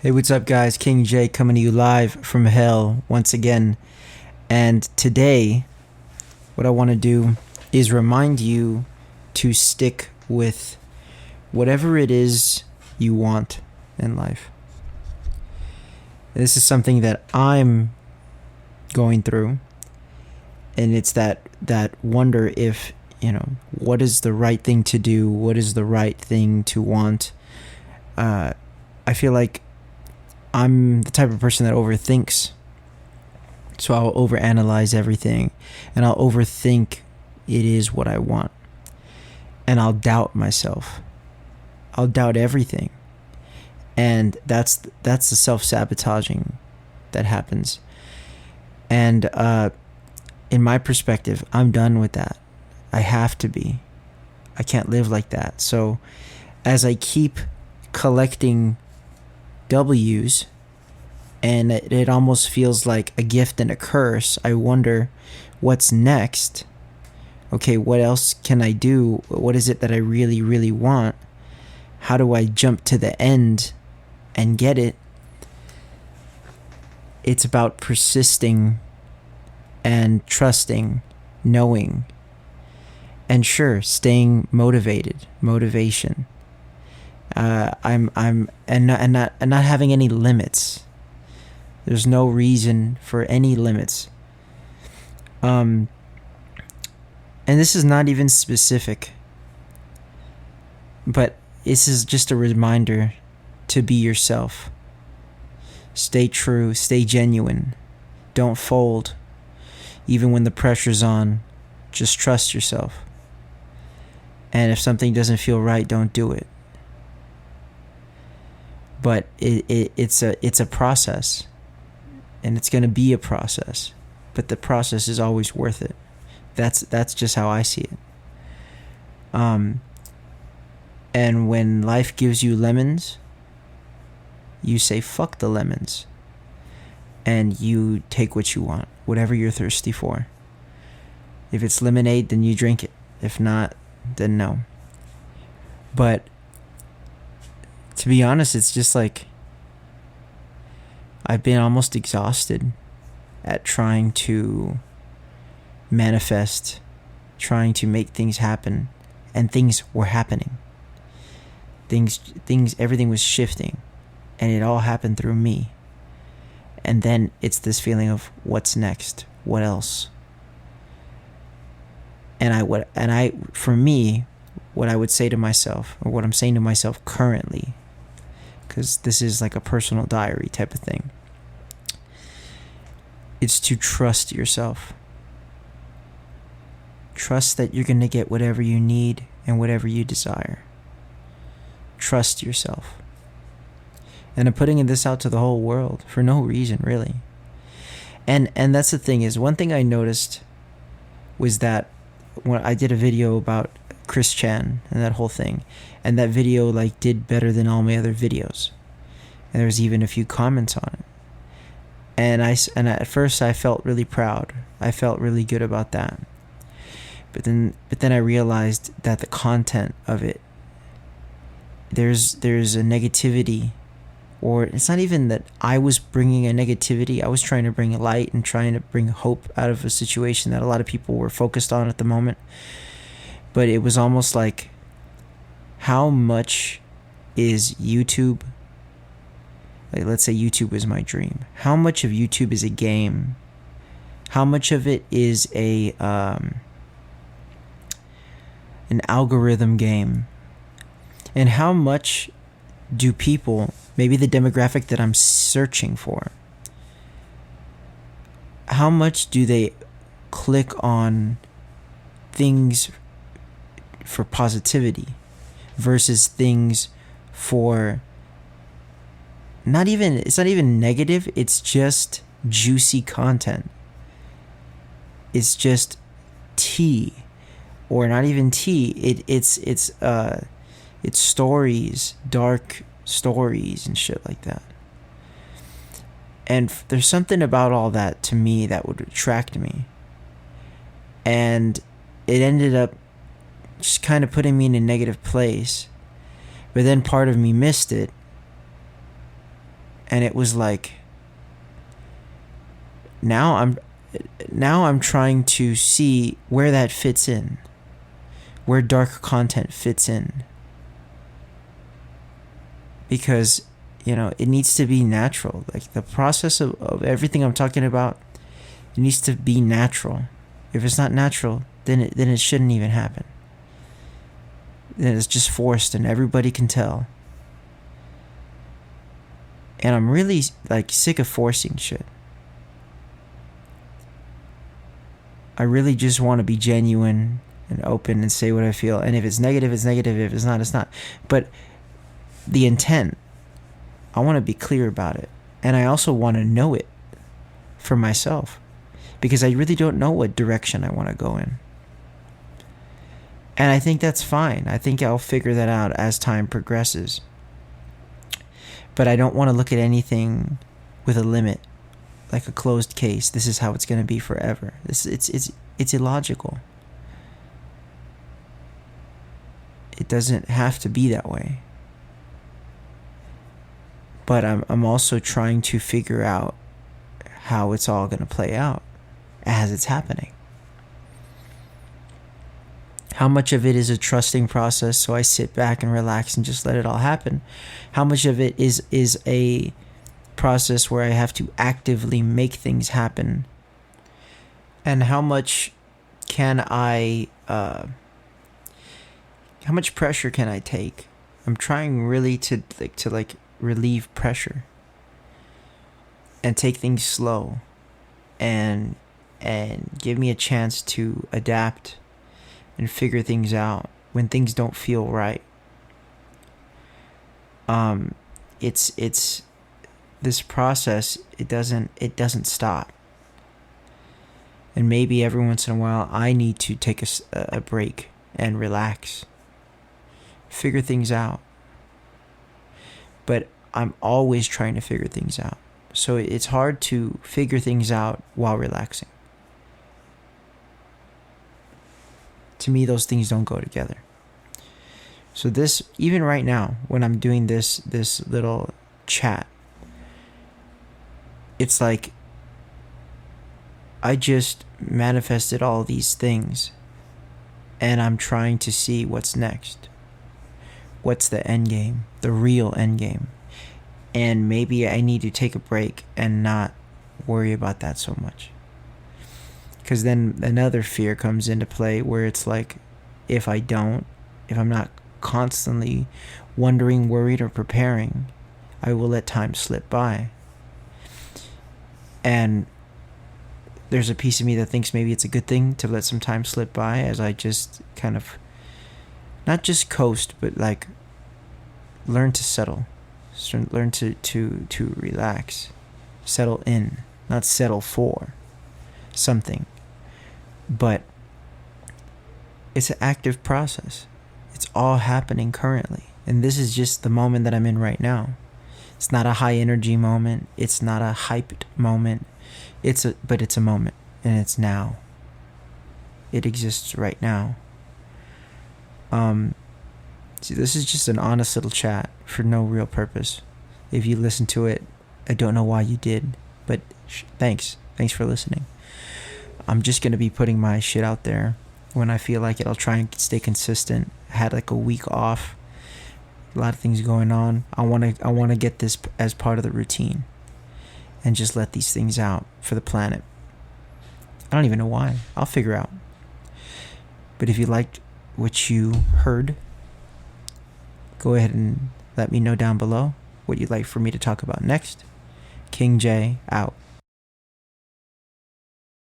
Hey, what's up, guys? King J coming to you live from hell once again. And today, what I want to do is remind you to stick with whatever it is you want in life. This is something that I'm going through, and it's that wonder if, what is the right thing to do? What is the right thing to want? I feel like I'm the type of person that overthinks. So I'll overanalyze everything, and I'll overthink it is what I want. And I'll doubt myself. I'll doubt everything. And that's the self-sabotaging that happens. And in my perspective, I'm done with that. I have to be. I can't live like that. So as I keep collecting W's, and it almost feels like a gift and a curse, I wonder what's next. Okay, what else can I do? What is it that I really, really want? How do I jump to the end and get it? It's about persisting and trusting, knowing, and sure, staying motivated, motivation. I'm not having any limits. There's no reason for any limits. And this is not even specific, but this is just a reminder to be yourself. Stay true, stay genuine. Don't fold. Even when the pressure's on, just trust yourself. And if something doesn't feel right, don't do it. But it's a process, and it's going to be a process, but the process is always worth it. That's just how I see it. And when life gives you lemons, you say fuck the lemons, and you take what you want, whatever you're thirsty for. If it's lemonade, then you drink it. If not, then no. But to be honest, it's just like I've been almost exhausted at trying to manifest, trying to make things happen, and things were happening. Everything was shifting, and it all happened through me. And then it's this feeling of what's next? What else? For me, what I would say to myself, or what I'm saying to myself currently, because this is like a personal diary type of thing, it's to trust yourself. Trust that you're going to get whatever you need and whatever you desire. Trust yourself. And I'm putting this out to the whole world for no reason, really. And that's the thing, is one thing I noticed was that when I did a video about Chris Chan and that whole thing, and that video did better than all my other videos, and there was even a few comments on it, and at first I felt really proud. I felt really good about that, but then I realized that the content of it, there's a negativity, or it's not even that I was bringing a negativity. I was trying to bring light and trying to bring hope out of a situation that a lot of people were focused on at the moment. But it was almost like, how much is YouTube? Let's say YouTube is my dream. How much of YouTube is a game? How much of it is an algorithm game? And how much do people, maybe the demographic that I'm searching for, how much do they click on things for positivity versus things for it's not even negative, it's just juicy content. It's just tea, or not even tea. It's stories, dark stories and shit like that. And there's something about all that, to me, that would attract me. And it ended up just kind of putting me in a negative place. But then part of me missed it. And it was like, now I'm trying to see where that fits in, where dark content fits in, because it needs to be natural. Like the process of everything I'm talking about, it needs to be natural. If it's not natural, then it shouldn't even happen. Then it's just forced and everybody can tell. And I'm really like sick of forcing shit. I really just want to be genuine and open and say what I feel. And if it's negative, it's negative. If it's not, it's not. But the intent, I want to be clear about it. And I also want to know it for myself, because I really don't know what direction I want to go in. And I think that's fine. I think I'll figure that out as time progresses. But I don't want to look at anything with a limit, like a closed case. This is how it's going to be forever. It's illogical. It doesn't have to be that way. But I'm also trying to figure out how it's all going to play out as it's happening. How much of it is a trusting process, so I sit back and relax and just let it all happen? How much of it is a process where I have to actively make things happen? And how much can I, how much pressure can I take? I'm trying really to relieve pressure and take things slow and give me a chance to adapt and figure things out when things don't feel right. It's this process, it doesn't stop. And maybe every once in a while I need to take a break and relax, figure things out. But I'm always trying to figure things out. So it's hard to figure things out while relaxing. To me, those things don't go together. So this, even right now, when I'm doing this little chat, it's like I just manifested all these things and I'm trying to see what's next. What's the end game? The real end game. And maybe I need to take a break and not worry about that so much. Because then another fear comes into play where it's like, if I'm not constantly wondering, worried, or preparing, I will let time slip by. And there's a piece of me that thinks maybe it's a good thing to let some time slip by as I just kind of, not just coast, but like learn to settle. Learn to relax. Settle in. Not settle for something. But it's an active process. It's all happening currently. And this is just the moment that I'm in right now. It's not a high energy moment. It's not a hyped moment. But it's a moment. And it's now. It exists right now. See, this is just an honest little chat for no real purpose. If you listen to it, I don't know why you did. But thanks. Thanks for listening. I'm just going to be putting my shit out there when I feel like it. I'll try and stay consistent. I had like a week off. A lot of things going on. I want to get this as part of the routine and just let these things out for the planet. I don't even know why. I'll figure out. But if you liked what you heard, go ahead and let me know down below what you'd like for me to talk about next. King J out.